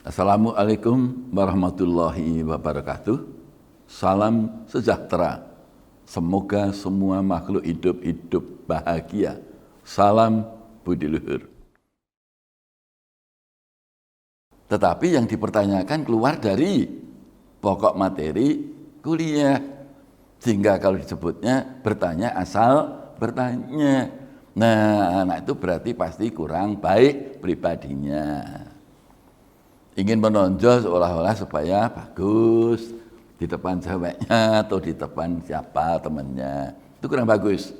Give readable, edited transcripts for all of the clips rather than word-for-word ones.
Assalamualaikum warahmatullahi wabarakatuh. Salam sejahtera. Semoga semua makhluk hidup bahagia. Salam budi luhur. Tetapi yang dipertanyakan keluar dari pokok materi kuliah. Sehingga kalau disebutnya bertanya asal bertanya. Nah, anak itu berarti pasti kurang baik pribadinya. Ingin menonjol seolah-olah supaya bagus di depan ceweknya atau di depan siapa temannya. Itu kurang bagus.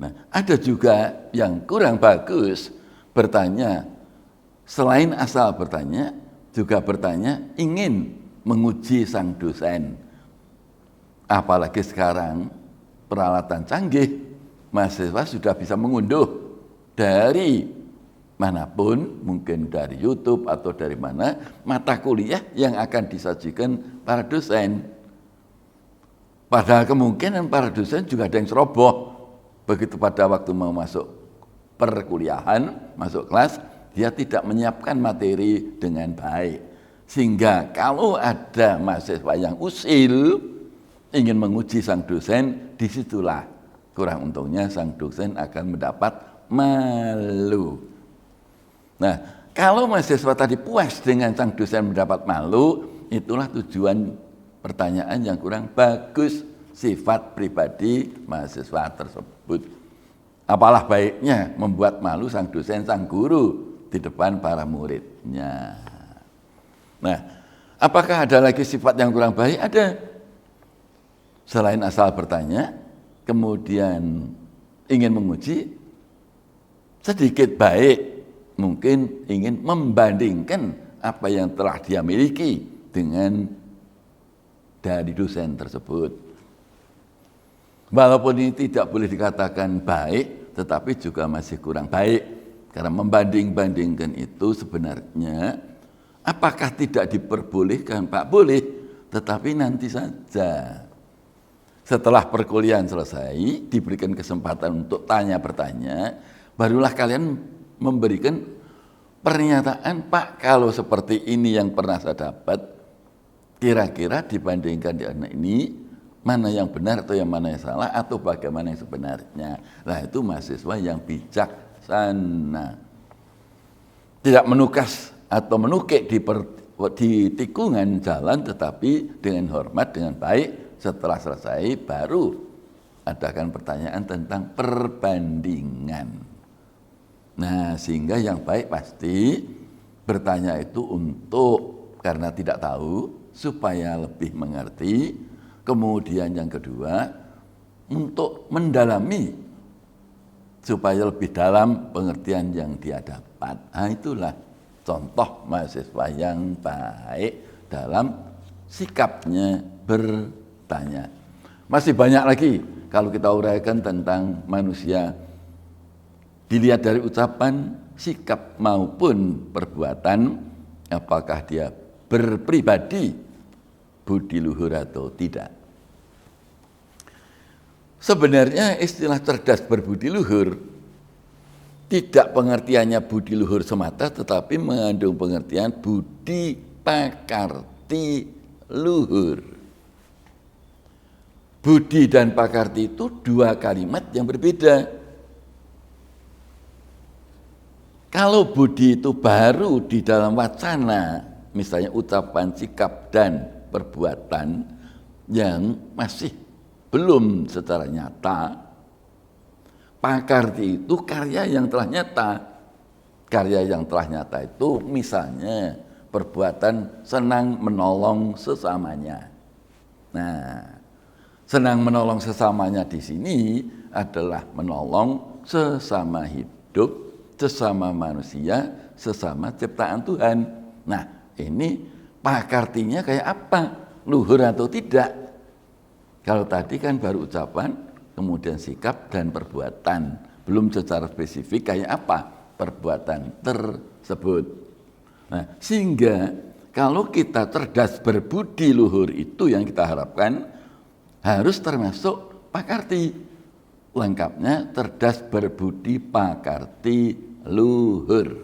Nah, ada juga yang kurang bagus bertanya, selain asal bertanya, juga bertanya ingin menguji sang dosen. Apalagi sekarang peralatan canggih, mahasiswa sudah bisa mengunduh dari manapun, mungkin dari YouTube atau dari mana, mata kuliah yang akan disajikan para dosen. Padahal kemungkinan para dosen juga ada yang ceroboh. Begitu pada waktu mau masuk perkuliahan, masuk kelas, dia tidak menyiapkan materi dengan baik. Sehingga kalau ada mahasiswa yang usil, ingin menguji sang dosen, disitulah kurang untungnya sang dosen akan mendapat malu. Nah, kalau mahasiswa tadi puas dengan sang dosen mendapat malu, itulah tujuan pertanyaan yang kurang bagus, sifat pribadi mahasiswa tersebut. Apalah baiknya membuat malu sang dosen, sang guru di depan para muridnya. Nah, apakah ada lagi sifat yang kurang baik? Ada. Selain asal bertanya, kemudian ingin menguji, sedikit baik, mungkin ingin membandingkan apa yang telah dia miliki dengan dari dosen tersebut. Walaupun ini tidak boleh dikatakan baik, tetapi juga masih kurang baik. Karena membanding-bandingkan itu sebenarnya, apakah tidak diperbolehkan? Pak, boleh, tetapi nanti saja. Setelah perkuliahan selesai, diberikan kesempatan untuk tanya-bertanya, barulah kalian memberikan pernyataan, Pak, kalau seperti ini yang pernah saya dapat, kira-kira dibandingkan di anak ini, mana yang benar atau yang mana yang salah, atau bagaimana yang sebenarnya. Nah, itu mahasiswa yang bijaksana. Tidak menukas atau menukik di tikungan jalan, tetapi dengan hormat, dengan baik, setelah selesai baru adakan pertanyaan tentang perbandingan. Nah, sehingga yang baik pasti bertanya itu untuk karena tidak tahu, supaya lebih mengerti. Kemudian yang kedua, untuk mendalami supaya lebih dalam pengertian yang dia dapat. Nah, itulah contoh mahasiswa yang baik dalam sikapnya bertanya. Masih banyak lagi kalau kita uraikan tentang manusia. Dilihat dari ucapan, sikap maupun perbuatan, apakah dia berpribadi budi luhur atau tidak. Sebenarnya istilah cerdas berbudi luhur tidak pengertiannya budi luhur semata, tetapi mengandung pengertian budi pakarti luhur. Budi dan pakarti itu dua kalimat yang berbeda. Kalau budi itu baru di dalam wacana, misalnya ucapan, sikap, dan perbuatan yang masih belum secara nyata, pakarti itu karya yang telah nyata. Karya yang telah nyata itu misalnya perbuatan senang menolong sesamanya. Nah, senang menolong sesamanya di sini adalah menolong sesama hidup, sesama manusia, sesama ciptaan Tuhan. Nah, ini pakartinya kayak apa? Luhur atau tidak? Kalau tadi kan baru ucapan, kemudian sikap dan perbuatan. Belum secara spesifik kayak apa perbuatan tersebut. Nah, sehingga kalau kita cerdas berbudi luhur itu yang kita harapkan harus termasuk pakarti. Lengkapnya cerdas berbudi pakarti luhur.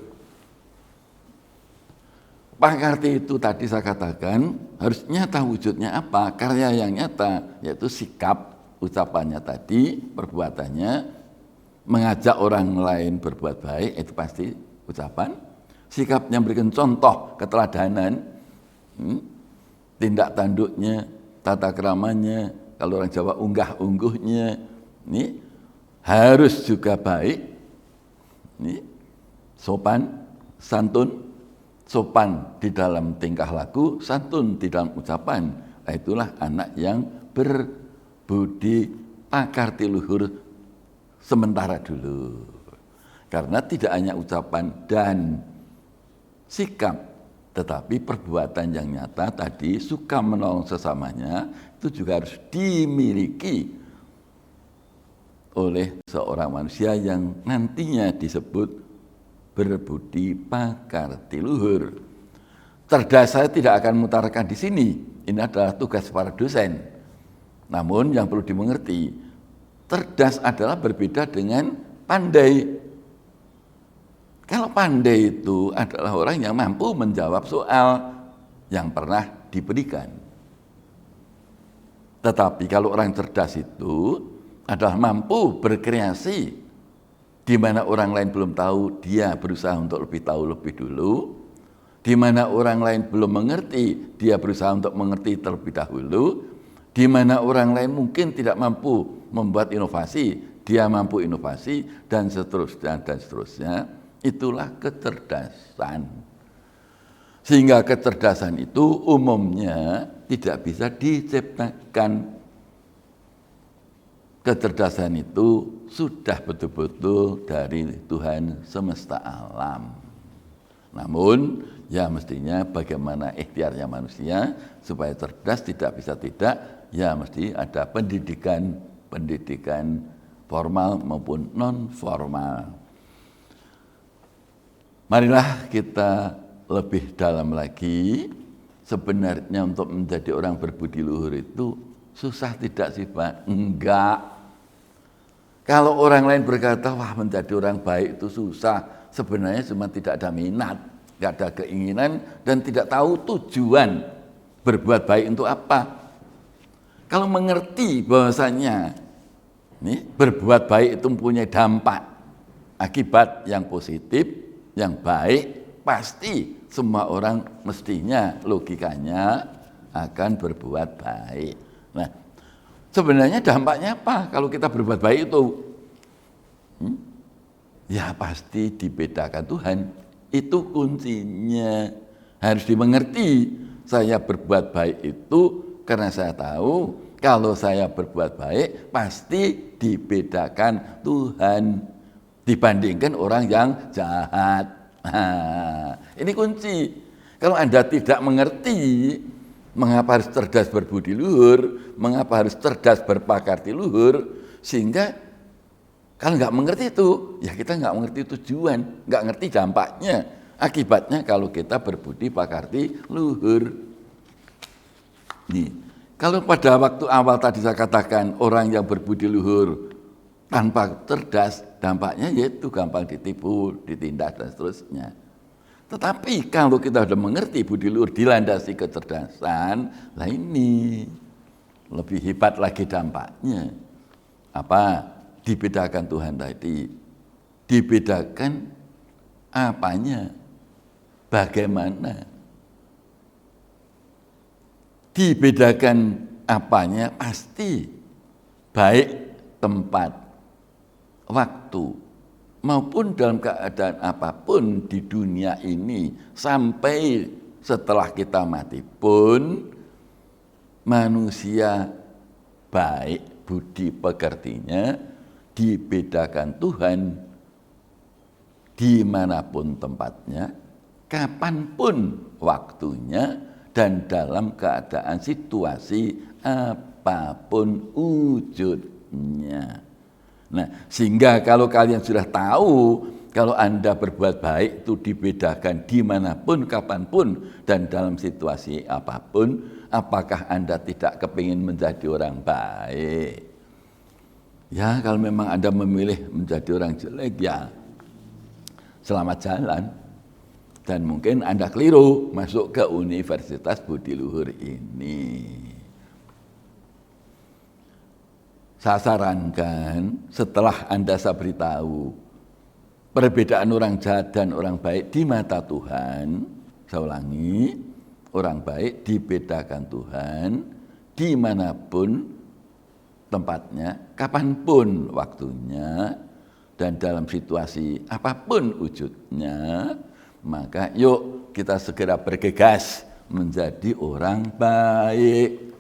pakarti itu tadi saya katakan harus nyata, wujudnya apa? Karya yang nyata, yaitu sikap, ucapannya tadi, perbuatannya, mengajak orang lain berbuat baik, itu pasti ucapan. Sikapnya memberikan contoh keteladanan, tindak tanduknya, tata keramanya, kalau orang Jawa unggah-ungguhnya, ini harus juga baik, ini sopan, santun, sopan di dalam tingkah laku, santun di dalam ucapan. Nah, itulah anak yang berbudi pakarti luhur sementara dulu. Karena tidak hanya ucapan dan sikap, tetapi perbuatan yang nyata tadi, suka menolong sesamanya, itu juga harus dimiliki oleh seorang manusia yang nantinya disebut berbudi pakarti luhur. Cerdas saya tidak akan mengutarakan di sini. Ini adalah tugas para dosen. Namun yang perlu dimengerti, cerdas adalah berbeda dengan pandai. Kalau pandai itu adalah orang yang mampu menjawab soal yang pernah diberikan. Tetapi kalau orang cerdas itu adalah mampu berkreasi, di mana orang lain belum tahu, dia berusaha untuk lebih tahu lebih dulu. Di mana orang lain belum mengerti, dia berusaha untuk mengerti terlebih dahulu. Di mana orang lain mungkin tidak mampu membuat inovasi, dia mampu inovasi, dan seterusnya, dan seterusnya. Itulah kecerdasan. Sehingga kecerdasan itu umumnya tidak bisa diciptakan. Kecerdasan itu sudah betul-betul dari Tuhan semesta alam. Namun ya mestinya bagaimana ikhtiarnya manusia supaya cerdas, tidak bisa tidak, ya mesti ada pendidikan formal maupun non formal. Marilah kita lebih dalam lagi. Sebenarnya untuk menjadi orang berbudi luhur itu susah tidak sih Pak? Enggak. Kalau orang lain berkata, wah menjadi orang baik itu susah, sebenarnya cuma tidak ada minat, tidak ada keinginan, dan tidak tahu tujuan berbuat baik untuk apa. Kalau mengerti bahwasanya berbuat baik itu mempunyai dampak, akibat yang positif, yang baik, pasti semua orang mestinya logikanya akan berbuat baik. Nah, sebenarnya dampaknya apa kalau kita berbuat baik itu? Ya pasti dibedakan Tuhan. Itu kuncinya. Harus dimengerti. Saya berbuat baik itu karena saya tahu kalau saya berbuat baik pasti dibedakan Tuhan dibandingkan orang yang jahat. Nah, ini kunci. Kalau Anda tidak mengerti mengapa harus cerdas berbudi luhur, mengapa harus cerdas berpakarti luhur, sehingga kalau nggak mengerti itu, ya kita nggak mengerti tujuan, nggak ngerti dampaknya, akibatnya kalau kita berbudi pakarti luhur. Nih, kalau pada waktu awal tadi saya katakan orang yang berbudi luhur tanpa cerdas, dampaknya yaitu gampang ditipu, ditindas dan seterusnya. Tetapi kalau kita sudah mengerti budi luhur dilandasi kecerdasan, lah ini lebih hebat lagi dampaknya. Apa? Dibedakan Tuhan tadi. Dibedakan apanya? Bagaimana? Dibedakan apanya? Pasti baik tempat, waktu, maupun dalam keadaan apapun di dunia ini, sampai setelah kita mati pun manusia baik budi pekertinya dibedakan Tuhan dimanapun tempatnya, kapanpun waktunya, dan dalam keadaan situasi apapun wujudnya. Nah, sehingga kalau kalian sudah tahu kalau Anda berbuat baik itu dibedakan dimanapun, kapanpun, dan dalam situasi apapun, apakah Anda tidak kepingin menjadi orang baik? Ya, kalau memang Anda memilih menjadi orang jelek, ya selamat jalan. Dan mungkin Anda keliru masuk ke Universitas Budi Luhur ini. Saya sarankan setelah Anda saya beritahu perbedaan orang jahat dan orang baik di mata Tuhan, saya ulangi, orang baik dibedakan Tuhan dimanapun tempatnya, kapanpun waktunya, dan dalam situasi apapun wujudnya, maka yuk kita segera bergegas menjadi orang baik.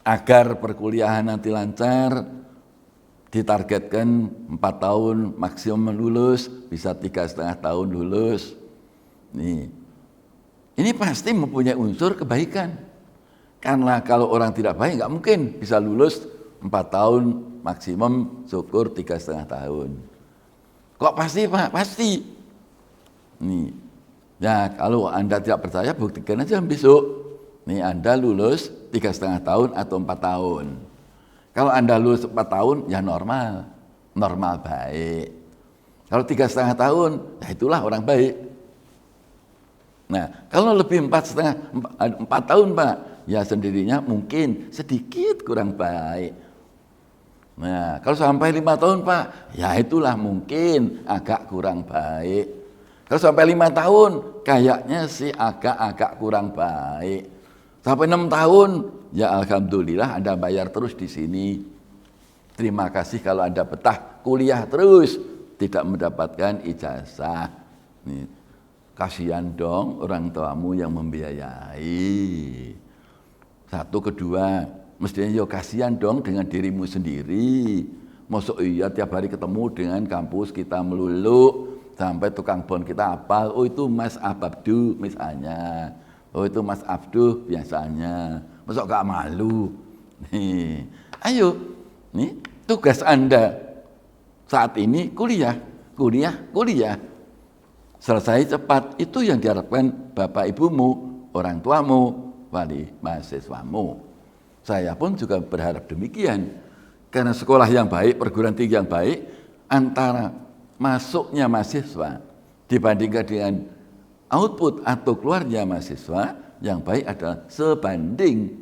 Agar perkuliahan nanti lancar, ditargetkan 4 tahun maksimum lulus, bisa 3,5 tahun lulus. Ini pasti mempunyai unsur kebaikan. Karena kalau orang tidak baik nggak mungkin bisa lulus 4 tahun maksimum, syukur 3,5 tahun. Kok pasti Pak? Pasti. Ya kalau Anda tidak percaya buktikan aja besok. Anda lulus 3,5 tahun atau 4 tahun. Kalau Anda lulus 4 tahun, ya normal baik. Kalau 3,5 tahun, ya itulah orang baik. Nah, kalau lebih 4 tahun Pak, ya sendirinya mungkin sedikit kurang baik. Nah, kalau sampai 5 tahun Pak, ya itulah mungkin agak kurang baik. Kalau sampai 5 tahun, kayaknya sih agak kurang baik. Sampai 6 tahun, ya alhamdulillah Anda bayar terus di sini. Terima kasih kalau Anda betah kuliah terus, tidak mendapatkan ijazah. Kasihan dong orang tuamu yang membiayai. Satu, kedua, mestinya kasihan dong dengan dirimu sendiri. Masuk iya tiap hari ketemu dengan kampus kita melulu, sampai tukang bon kita apal, oh itu Mas Abdu misalnya. Oh itu Mas Abduh biasanya, masa gak malu? Ayo, tugas Anda saat ini kuliah. Selesai cepat, itu yang diharapkan Bapak Ibumu, orang tuamu, wali mahasiswamu. Saya pun juga berharap demikian, karena sekolah yang baik, perguruan tinggi yang baik, antara masuknya mahasiswa dibandingkan dengan output atau keluarnya mahasiswa yang baik adalah sebanding.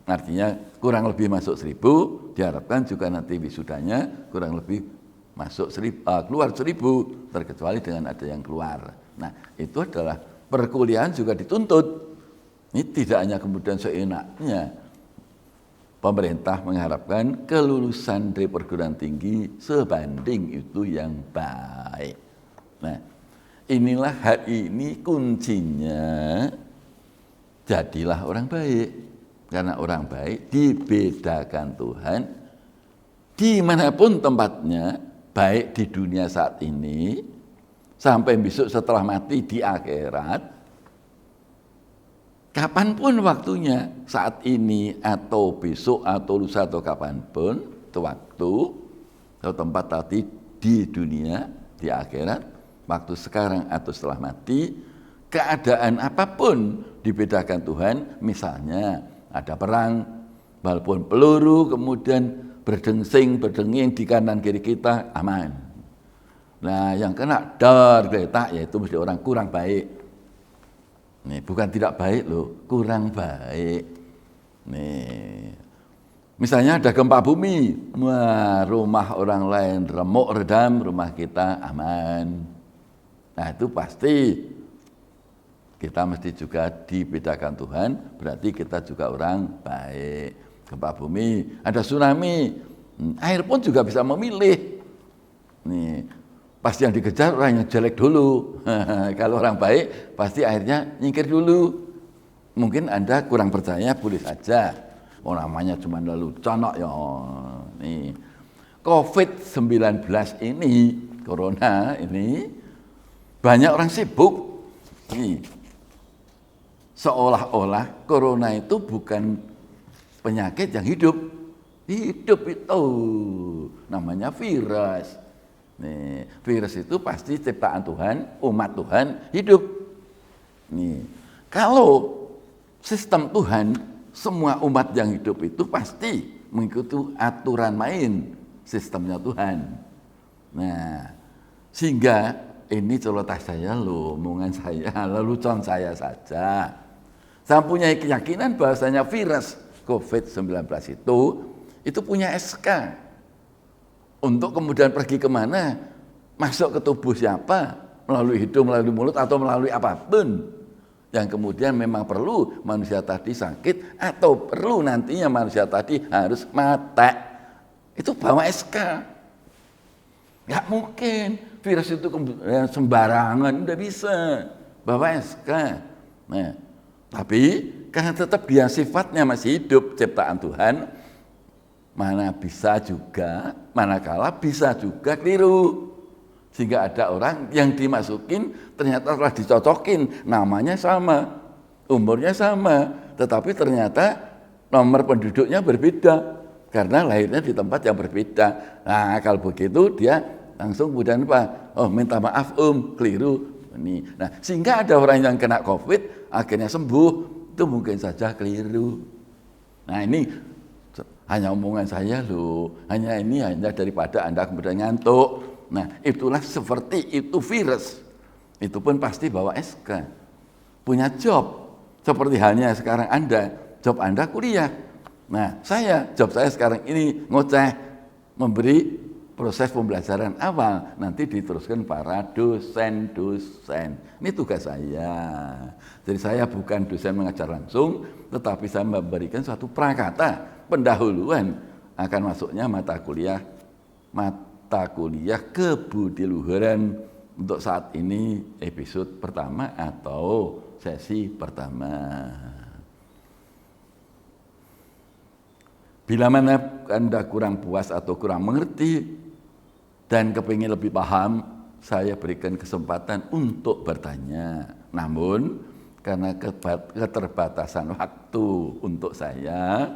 Artinya kurang lebih masuk 1.000, diharapkan juga nanti wisudanya kurang lebih masuk 1.000, keluar 1.000, terkecuali dengan ada yang keluar. Nah, itu adalah perkuliahan juga dituntut. Ini tidak hanya kemudian seenaknya. Pemerintah mengharapkan kelulusan dari perguruan tinggi sebanding itu yang baik. Nah, inilah hari ini kuncinya, jadilah orang baik. Karena orang baik dibedakan Tuhan dimanapun tempatnya, baik di dunia saat ini, sampai besok setelah mati di akhirat, kapanpun waktunya, saat ini atau besok atau lusa atau kapanpun, itu waktu atau tempat tadi di dunia, di akhirat, waktu sekarang atau setelah mati, keadaan apapun dibedakan Tuhan. Misalnya ada perang, walaupun peluru kemudian berdenging di kanan kiri kita, aman. Nah yang kena dar geletak, yaitu mesti orang kurang baik. Nih, bukan tidak baik loh, kurang baik. Nih, misalnya ada gempa bumi, wah, rumah orang lain remuk redam, rumah kita aman. Nah itu pasti kita mesti juga dibedakan Tuhan, berarti kita juga orang baik. Gempa bumi, ada tsunami, air pun juga bisa memilih. Nih, pasti yang dikejar orang yang jelek dulu. Kalau orang baik, pasti akhirnya nyingkir dulu. Mungkin Anda kurang percaya, boleh saja. Oh namanya cuma lalu conok ya. Nih, COVID-19 ini, corona ini, banyak orang sibuk. Nih, seolah-olah corona itu bukan penyakit yang hidup. Hidup itu namanya virus. Nih, virus itu pasti ciptaan Tuhan, umat Tuhan hidup. Nih, kalau sistem Tuhan, semua umat yang hidup itu pasti mengikuti aturan main sistemnya Tuhan. Nah, sehingga ini celoteh saya loh, omongan saya, lelucon saya saja. Saya punya keyakinan bahwasanya virus COVID-19 itu punya SK. Untuk kemudian pergi kemana, masuk ke tubuh siapa, melalui hidung, melalui mulut, atau melalui apapun. Yang kemudian memang perlu manusia tadi sakit, atau perlu nantinya manusia tadi harus mati. Itu bawa SK. Nggak mungkin virus itu sembarangan, udah bisa bawa SK. Nah, tapi karena tetap dia sifatnya masih hidup, ciptaan Tuhan, mana bisa juga, manakala bisa juga keliru. Sehingga ada orang yang dimasukin ternyata telah dicocokin, namanya sama, umurnya sama, tetapi ternyata nomor penduduknya berbeda karena lahirnya di tempat yang berbeda. Nah, kalau begitu dia langsung kemudian apa? Oh, minta maaf keliru. Ini. Nah, sehingga ada orang yang kena COVID akhirnya sembuh, itu mungkin saja keliru. Nah, ini hanya omongan saya loh, hanya daripada Anda kemudian ngantuk. Nah, itulah seperti itu virus. Itu pun pasti bawa SK. Punya job. Seperti halnya sekarang Anda, job Anda kuliah. Nah, job saya sekarang ini ngoceh, memberi proses pembelajaran awal, nanti diteruskan para dosen-dosen. Ini tugas saya. Jadi saya bukan dosen mengajar langsung, tetapi saya memberikan suatu prakata pendahuluan akan masuknya mata kuliah kebudiluhuran untuk saat ini episode pertama atau sesi pertama. Bila mana Anda kurang puas atau kurang mengerti dan kepingin lebih paham, saya berikan kesempatan untuk bertanya. Namun karena keterbatasan waktu untuk saya,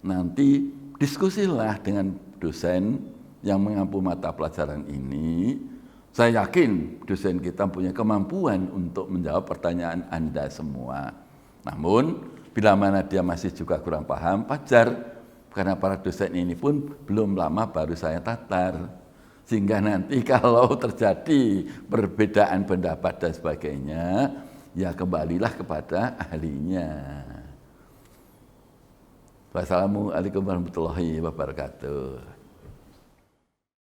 nanti diskusilah dengan dosen yang mengampu mata pelajaran ini. Saya yakin dosen kita punya kemampuan untuk menjawab pertanyaan Anda semua. Namun bila mana dia masih juga kurang paham, wajar. Karena para dosen ini pun belum lama baru saya tatar. Sehingga nanti kalau terjadi perbedaan pendapat dan sebagainya, ya kembalilah kepada ahlinya. Wassalamualaikum warahmatullahi wabarakatuh.